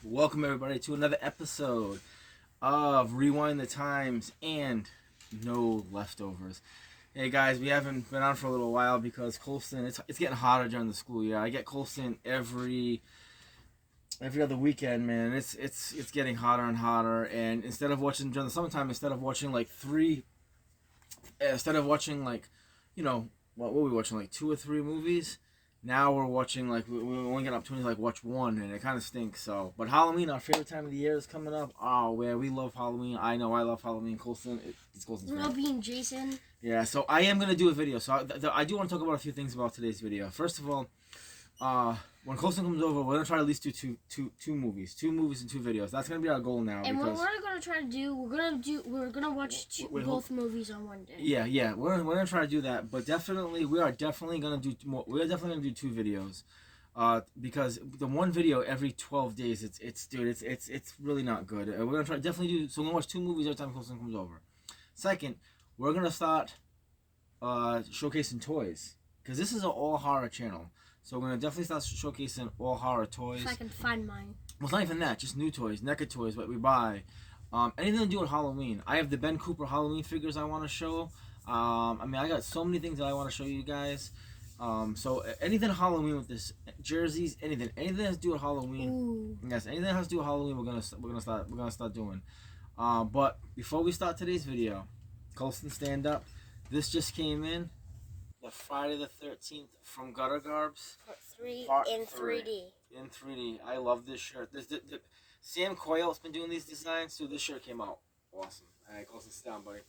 Welcome everybody to another episode of Rewind the Times and No Leftovers. Hey guys, we haven't been on for a little while because Colston it's getting hotter during the school year. I get Colston every other weekend, man. It's getting hotter and hotter. And instead of watching during the summertime, instead of watching like, what were we watching, like two or three movies. Now we're watching like we only get an opportunity to like watch one, and it kind of stinks. So, but Halloween, our favorite time of the year, is coming up. Oh, where we love Halloween. I know I love Halloween. It's Colston's favorite. Robbie and Jason. Yeah, so I am gonna do a video. So I do want to talk about a few things about today's video. First of all, when Colston comes over, we're gonna try to at least do two movies and two videos. That's gonna be our goal now. And what we're gonna try to do, we're gonna watch both movies on one day. Yeah, we're gonna try to do that. But definitely, we are definitely gonna do more. We are definitely gonna do two videos, because the one video every 12 days, it's really not good. We're gonna try definitely do. So we're gonna watch two movies every time Colston comes over. Second, we're gonna start showcasing toys, because this is an all horror channel. So we're gonna definitely start showcasing all horror toys. If I can find mine. Well, it's not even that, just new toys, NECA toys, what we buy. Anything to do with Halloween. I have the Ben Cooper Halloween figures I want to show. I got so many things that I want to show you guys. So anything Halloween with this, jerseys, anything that has to do with Halloween. Ooh. Yes, anything that has to do with Halloween, we're gonna start doing. But before we start today's video, Colston, stand up. This just came in. The Friday the 13th from Gutter Garbs. Part 3 in 3D. In 3D. I love this shirt. Sam Coyle's been doing these designs, so this shirt came out awesome. All right, Colston, sit down, buddy.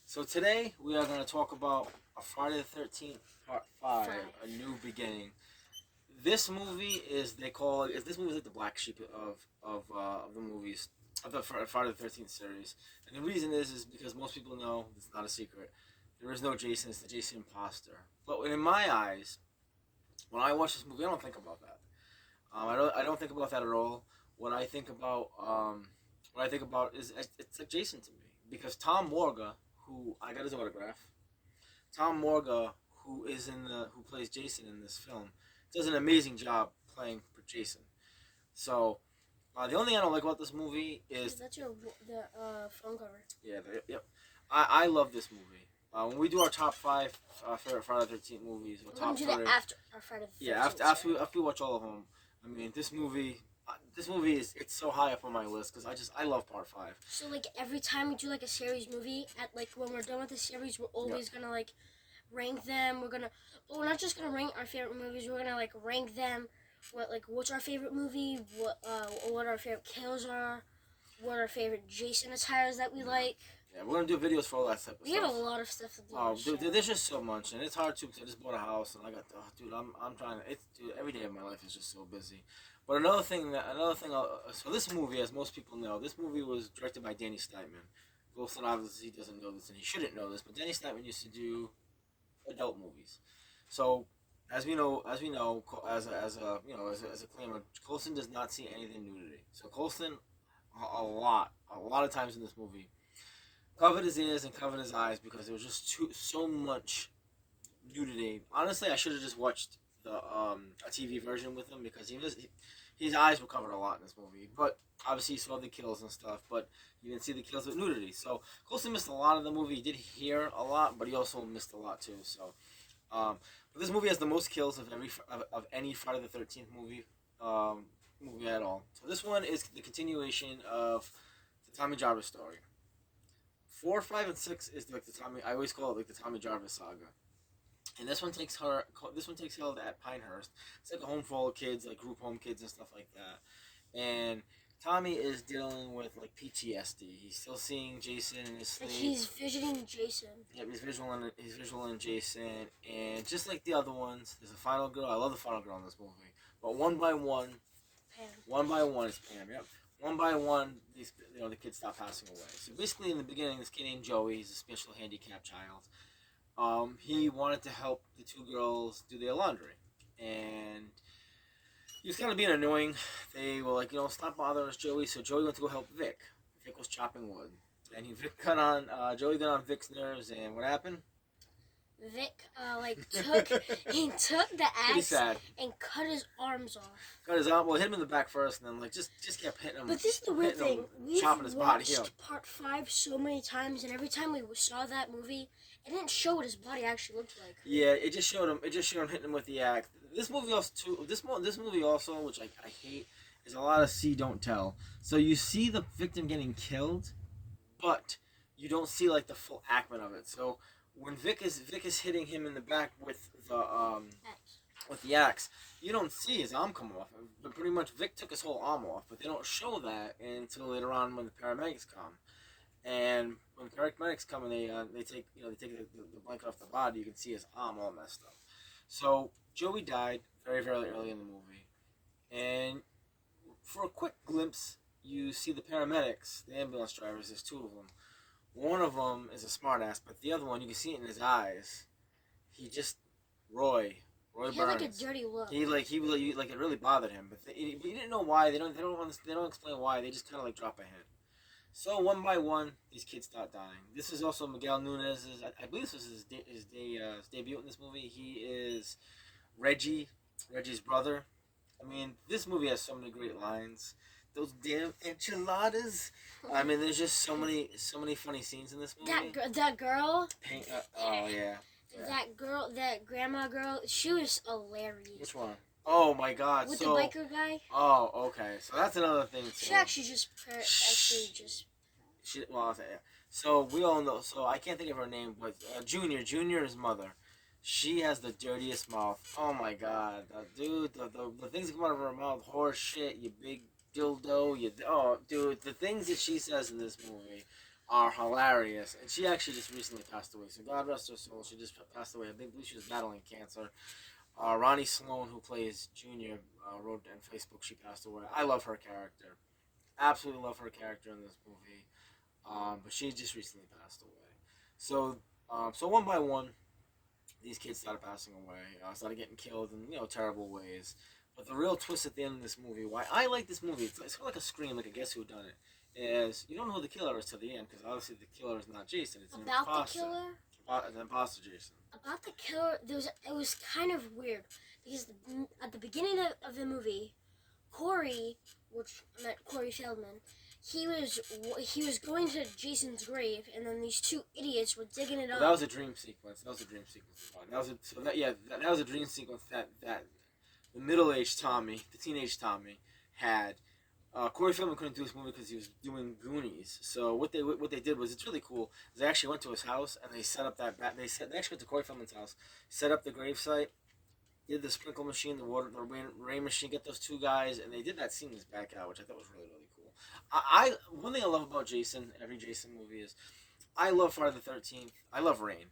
So today we are going to talk about a Friday the 13th Part 5, A New Beginning. This movie is like the black sheep of the movies of the Friday the 13th series, and the reason is because most people know, it's not a secret, there is no Jason. It's the Jason imposter. But in my eyes, when I watch this movie, I don't think about that. I don't think about that at all. What I think about is it's like Jason to me, because Tom Morga, who I got his autograph, Tom Morga, who plays Jason in this film, does an amazing job playing Jason. So the only thing I don't like about this movie is that's the phone cover. Yeah, yep. I love this movie. When we do our top 5 favorite Friday the 13th movies, or we're gonna do that after our Friday the 13th. Yeah, after we watch all of them. I mean, this movie it's so high up on my list because I love Part 5. So like every time we do like a series movie, at like when we're done with the series, we're always gonna like rank them. We're not just gonna rank our favorite movies. We're gonna like rank them. What's our favorite movie? What our favorite kills are? What our favorite Jason attires that we like. Yeah, we're gonna do videos for all that type of stuff. We have a lot of stuff to do. Oh, dude, there's just so much, and it's hard too because I just bought a house, and I'm trying to. Every day of my life is just so busy. But another thing. So this movie, as most people know, this movie was directed by Danny Steinman. Wilson obviously doesn't know this, and he shouldn't know this, but Danny Steinman used to do adult movies. So as a claimer, Colston does not see anything nudity. So Colston, a lot of times in this movie, covered his ears and covered his eyes because there was just so much nudity. Honestly, I should have just watched the a TV version with him because his eyes were covered a lot in this movie. But obviously, he saw the kills and stuff, but you didn't see the kills with nudity. So Colston missed a lot of the movie. He did hear a lot, but he also missed a lot too. So, but this movie has the most kills of any Friday the 13th movie at all. So this one is the continuation of the Tommy Jarvis story. 4, 5, and 6 is like the Tommy. I always call it like the Tommy Jarvis saga. And this one takes held at Pinehurst. It's like a home for all kids, like group home kids and stuff like that. And Tommy is dealing with like PTSD. He's still seeing Jason in his sleep. He's visualing Jason. Yep, he's visualing Jason. And just like the other ones, there's a final girl. I love the final girl in this movie. But one by one is Pam. Yep. One by one, the kids stop passing away. So basically, in the beginning, this kid named Joey, he's a special handicapped child. He wanted to help the two girls do their laundry, and he was kind of being annoying. They were like, stop bothering us, Joey. So Joey went to go help Vic. Vic was chopping wood, and Joey got on Vic's nerves, and what happened? Vic took the Pretty axe sad. and cut his arms off. Got his arm. Well, hit him in the back first, and then like just kept hitting him. But this is the weird hitting him, thing. We've chopping his body watched up. part 5 so many times, and every time we saw that movie, it didn't show what his body actually looked like. Yeah, it just showed him. It just showed him hitting him with the axe. This movie also too. This movie also, which I hate, is a lot of see don't tell. So you see the victim getting killed, but you don't see like the full actment of it. So when Vic is hitting him in the back with the axe, you don't see his arm come off. But pretty much Vic took his whole arm off, but they don't show that until later on when the paramedics come. And when the paramedics come and they take the blanket off the body, you can see his arm all messed up. So Joey died very early in the movie, and for a quick glimpse, you see the paramedics, the ambulance drivers. There's 2 of them. One of them is a smartass, but the other one, you can see it in his eyes. He just Roy He had Burns. like a dirty look. He it really bothered him, but he didn't know why. They don't explain why. They just kind of like drop a hint. So one by one, these kids start dying. This is also Miguel Nunez's. I believe this was his debut in this movie. He is Reggie's brother. I mean, this movie has so many great lines. Those damn enchiladas. I mean, there's just so many funny scenes in this movie. That girl. Oh yeah. That girl, that grandma girl, she was hilarious. Which one? Oh my God! With the biker guy. Oh, okay. So that's another thing too. She actually just. Well, I'll say yeah. So we all know. So I can't think of her name, but Junior's mother. She has the dirtiest mouth. Oh my God, dude! The things that come out of her mouth, horse shit, you big dildo, dude! The things that she says in this movie are hilarious. And she actually just recently passed away. So God rest her soul. She just passed away. I believe she was battling cancer. Ronnie Sloan, who plays Junior, wrote on Facebook she passed away. I love her character. Absolutely love her character in this movie. But she just recently passed away. So one by one, these kids started passing away. Started getting killed in terrible ways. But the real twist at the end of this movie, why I like this movie, it's kind of like a Scream, like a Guess Who Done It, is you don't know who the killer is till the end, because obviously the killer is not Jason. It's About an imposter. the killer? An imposter Jason. About the killer, it was kind of weird, because at the beginning of the movie, Corey, which meant Corey Feldman, he was going to Jason's grave, and then these 2 idiots were digging it up. That was a dream sequence. That was a dream sequence that the middle-aged Tommy, the teenage Tommy, had. Corey Feldman couldn't do this movie because he was doing Goonies. So what they did was, it's really cool. They actually went to his house and they set up they actually went to Corey Feldman's house, set up the gravesite, did the sprinkle machine, the rain machine, get those 2 guys, and they did that scene in his backyard, which I thought was really cool. One thing I love about Jason, every Jason movie, is I love Friday the 13th. I love rain,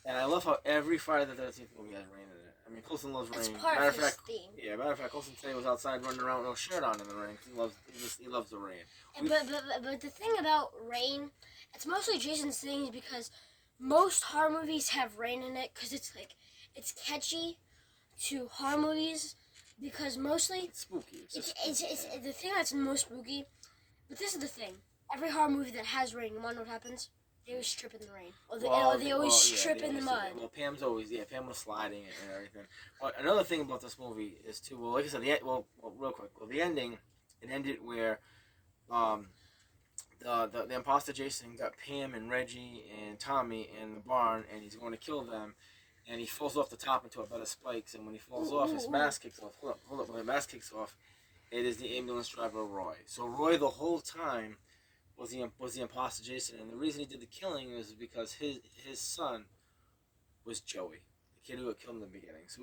and I love how every Friday the 13th movie has rain in it. I mean, Colson loves rain. It's part of his theme. Yeah, matter of fact, Colson today was outside running around with no shirt on in the rain because he loves the rain. But the thing about rain, it's mostly Jason's thing because most horror movies have rain in it because it's catchy to horror movies because mostly it's spooky. It's the thing that's most spooky. But this is the thing: every horror movie that has rain, you want to know what happens? They always trip in the rain, or they always trip in the mud. Well, Pam was sliding and everything. But another thing about this movie is too. Well, like I said, real quick. Well, the ending, it ended where, the imposter Jason got Pam and Reggie and Tommy in the barn, and he's going to kill them, and he falls off the top into a bed of spikes, and when he falls off, his mask kicks off. Hold up, when the mask kicks off, it is the ambulance driver Roy. So Roy the whole time was the imposter Jason, and the reason he did the killing was because his son was Joey, the kid who got killed in the beginning. So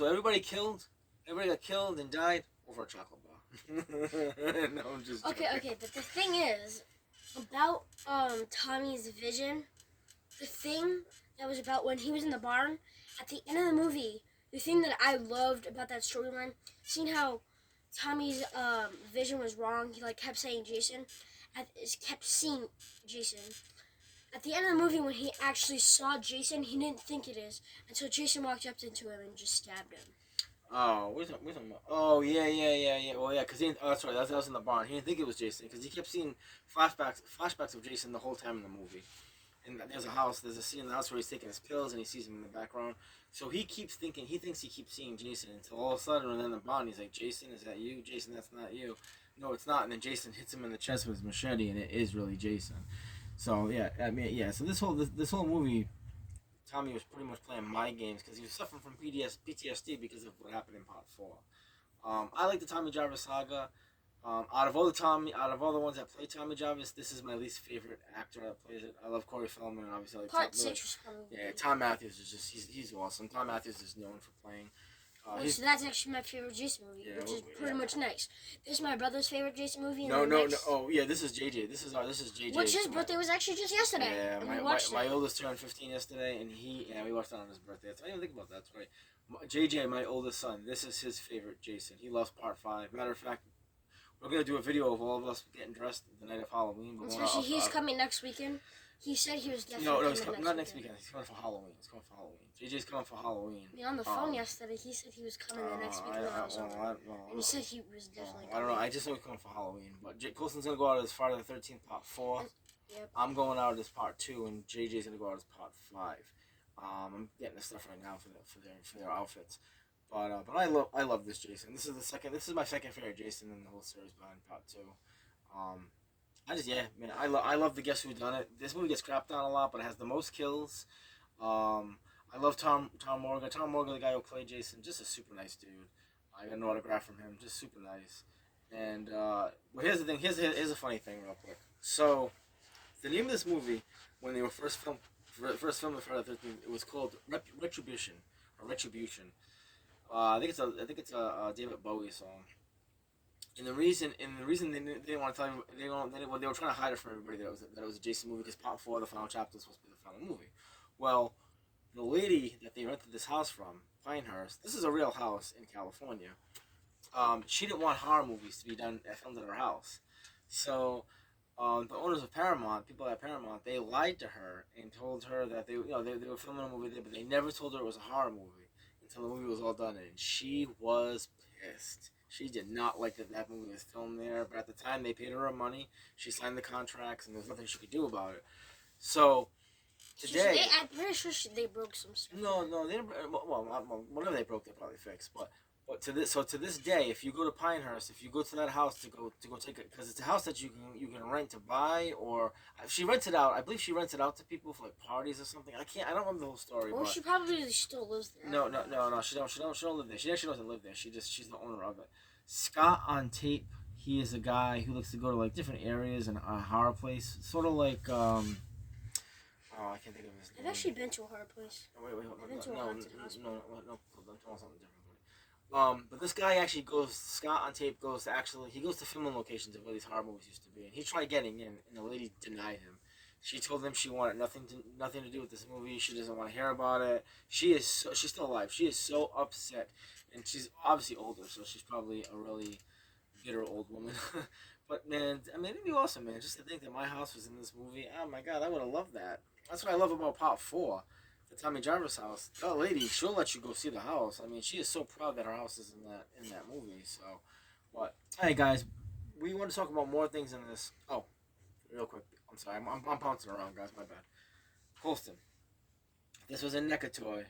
everybody got killed and died over a chocolate bar. No, I'm just joking. Okay, but the thing is about Tommy's vision, the thing that was about when he was in the barn at the end of the movie, the thing that I loved about that storyline, seeing how Tommy's vision was wrong, he kept saying Jason. Kept seeing Jason. At the end of the movie, when he actually saw Jason, he didn't think it is until Jason walked up into him and just stabbed him. Oh, what are you talking about? Oh, yeah. Well, yeah, because that's right. That was in the barn. He didn't think it was Jason because he kept seeing flashbacks of Jason the whole time in the movie. and there's a house. There's a scene in the house where he's taking his pills, and he sees him in the background. So he keeps thinking, he thinks he keeps seeing Jason until all of a sudden, and then the Bond, he's like, Jason, is that you? Jason, that's not you. No, it's not. And then Jason hits him in the chest with his machete, and it is really Jason. So yeah, I mean, yeah. So this whole movie, Tommy was pretty much playing mind games because he was suffering from PTSD because of what happened in Part 4. I like the Tommy Jarvis saga. Out of all the ones that play Tommy Jarvis, this is my least favorite actor that plays it. I love Corey Feldman, obviously. I like Part 6 was probably. Yeah, Tom Matthews is just he's awesome. Tom Matthews is known for playing. So that's actually my favorite Jason movie, which is pretty much nice. This is my brother's favorite Jason movie. No. Oh yeah, this is JJ. This is JJ. Which his birthday was actually just yesterday. Yeah, and we watched my oldest turned 15 yesterday, and we watched it on his birthday. I didn't even think about that. That's right. JJ, my oldest son, this is his favorite Jason. He loves Part 5. Matter of fact, we're gonna do a video of all of us getting dressed the night of Halloween. But especially he's coming next weekend. He said he was definitely No, he's not next weekend. He's coming for Halloween. JJ's coming for Halloween. I mean, on the phone yesterday, he said he was coming the next weekend. And he said he was definitely coming. I don't know. I just know he's coming for Halloween. But Colson's going to go out as Friday the 13th, Part 4. Yep. I'm going out as Part 2, and JJ's going to go out as Part 5. I'm getting the stuff right now for their outfits. But I love this Jason. This is my second favorite Jason in the whole series behind Part 2. I love the Guess Who Done It. This movie gets crapped on a lot, but it has the most kills. I love Tom Morgan. Tom Morgan, the guy who played Jason, just a super nice dude. I got an autograph from him, just super nice. And but here's the thing. Here's a funny thing, real quick. So, the name of this movie, when they were first filmed the Friday the 13th, it was called Retribution. I think it's a David Bowie song. And the reason they didn't want to tell you, they were trying to hide it from everybody that it was a Jason movie because Part 4, the final chapter, was supposed to be the final movie. Well, the lady that they rented this house from, Pinehurst, this is a real house in California. She didn't want horror movies to be filmed at her house, so the owners of Paramount, people at Paramount, they lied to her and told her that they were filming a movie there, but they never told her it was a horror movie until the movie was all done, and she was pissed. She did not like that movie was filmed there, but at the time they paid her her money. She signed the contracts, and there's nothing she could do about it. So today, I'm pretty sure they broke some stuff. No, they didn't. Well, whatever they broke, they probably fixed. But to this day, if you go to Pinehurst, if you go to that house to go take it, because it's a house that you can rent to buy, or she rents it out. I believe she rents it out to people for like parties or something. I don't remember the whole story. Well, she probably still lives there. No. She don't live there. She actually doesn't live there. She's the owner of it. Scott on Tape. He is a guy who likes to go to like different areas and a horror place, sort of like oh, I can't think of his name. I've actually been to a horror place. Wait, hold on. I've been to a haunted house. No, I'm talking something different. But this guy actually Scott on Tape goes to filming locations of where these horror movies used to be, and he tried getting in, and the lady denied him. She told him she wanted nothing to do with this movie. She doesn't want to hear about it. She's still alive. She is so upset, and she's obviously older, so she's probably a really bitter old woman. But man, I mean, it'd be awesome, man. Just to think that my house was in this movie. Oh my God, I would have loved that. That's what I love about Part 4. The Tommy Jarvis house. That lady, she'll let you go see the house. I mean, she is so proud that her house is in that movie. So, but hey guys, we want to talk about more things in this. Oh, real quick. I'm sorry, I'm bouncing around, guys. My bad. Colston, if this was a NECA toy,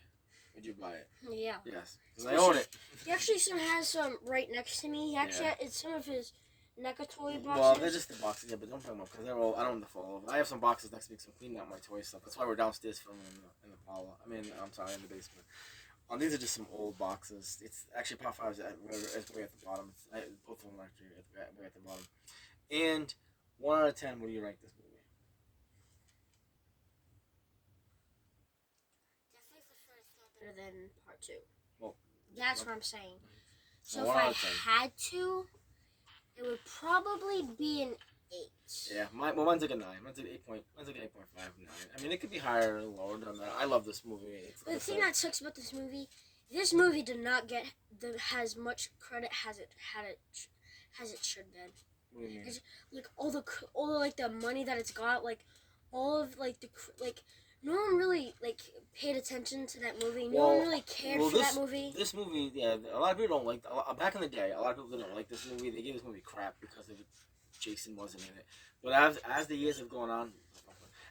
would you buy it? Yeah. Yes, because I own it. He actually has some right next to me. He actually it's some of his NECA toy boxes. Well, they're just the boxes, yeah, but don't put them up because they're all. I don't have the full of them. I have some boxes next to me, so I'm cleaning out my toy stuff. That's why we're downstairs filming in the parlor. I'm sorry, in the basement. These are just some old boxes. It's actually Part 5 is way at the bottom. Both of them are actually way at the bottom. And 1 out of 10, what do you rank this movie? Definitely for sure it's not better than Part 2. Well, that's what I'm saying. So well, if I had to, it would probably be an 8. Yeah, mine's like a 9. Mine's like 8.5, 9. I mean, it could be higher or lower than that. I love this movie. The thing that sucks about this movie did not get as much credit as it should then. What do you mean? It's, like all the like the money that it's got, like all of like no one really like paid attention to that movie. No one really cared for that movie. This movie, yeah, a lot of people don't like. Back in the day, a lot of people didn't like this movie. They gave this movie crap because Jason wasn't in it. But as the years have gone on,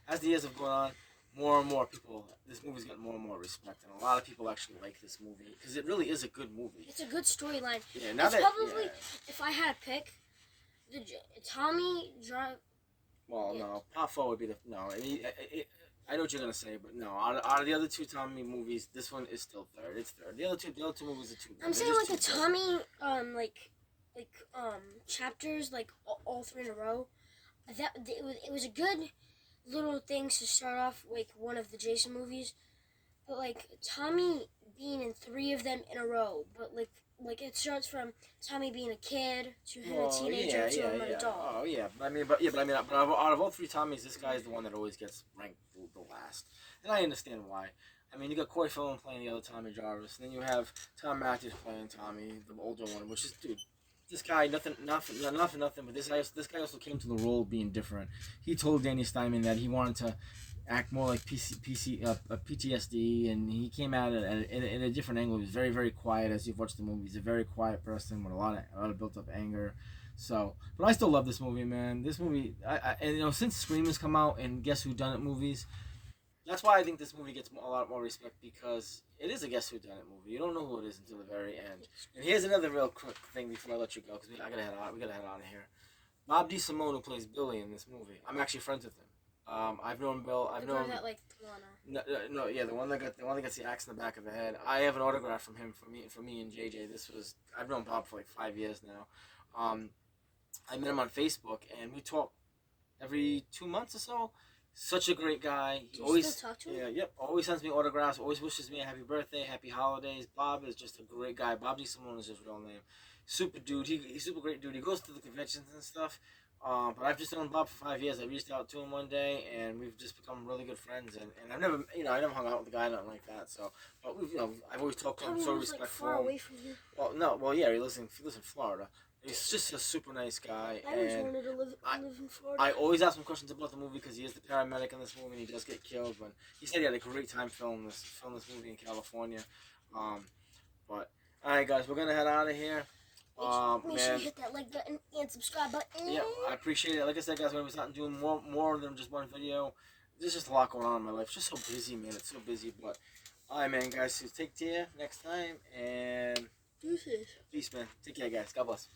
as the years have gone on, more and more people, this movie's got more and more respect, and a lot of people actually like this movie because it really is a good movie. It's a good storyline. Yeah, now It's that probably, yeah. if I had to pick, Tommy Drive. Well, Yeah. no, Part 4 would be the no. I know what you're gonna say, but no. Out of the other two Tommy movies, this one is still third. It's third. The other two movies are too. I'm saying like the Tommy chapters, like all three in a row. It was a good little things to start off like one of the Jason movies, but like Tommy being in three of them in a row, but like it starts from Tommy being a kid to him a teenager to him an adult. Oh yeah, but out of all three Tommies, this guy is the one that always gets ranked the last, and I understand why. I mean, you got Corey Feldman playing the other Tommy Jarvis, and then you have Tom Matthews playing Tommy, the older one, which is dude. This guy, nothing, but this guy also came to the role being different. He told Danny Steinman that he wanted to act more like PTSD, and he came at it in a different angle. He was very, very quiet. As you've watched the movie, he's a very quiet person with a lot of built up anger. So, but I still love this movie, man. This movie, and you know, since Scream has come out and Guess Who Done It movies, that's why I think this movie gets a lot more respect because it is a Guess Who Done It movie. You don't know who it is until the very end. And here's another real quick thing before I let you go, because we gotta head out of here. Bob DeSimone, who plays Billy in this movie, I'm actually friends with him. I've known Bill. I've known that like no, yeah, the one that gets the axe in the back of the head. I have an autograph from him for me and JJ. I've known Bob for like 5 years now. I met him on Facebook, and we talk every 2 months or so. Such a great guy. Do you still talk to him? Yeah, yep. Always sends me autographs. Always wishes me a happy birthday, happy holidays. Bob is just a great guy. Bob DeSimone is his real name. Super dude. He's super great dude. He goes to the conventions and stuff. But I've just known Bob for 5 years. I reached out to him one day, and we've just become really good friends. And I never hung out with the guy, nothing like that. So, but I've always talked to him, so respectful. Like far away from you. Well, yeah, he lives in Florida. He's just a super nice guy. I always wanted to live in Florida. I always ask him questions about the movie because he is the paramedic in this movie and he does get killed. But he said he had a great time filming this movie in California. But all right, guys, we're gonna head out of here. Make sure you hit that like button and subscribe button. Yeah, I appreciate it. Like I said, guys, we're gonna be starting doing more than just one video. There's just a lot going on in my life. It's just so busy, man. It's so busy. But all right, man, guys. So take care next time and Deuces. peace, man. Take care, guys. God bless.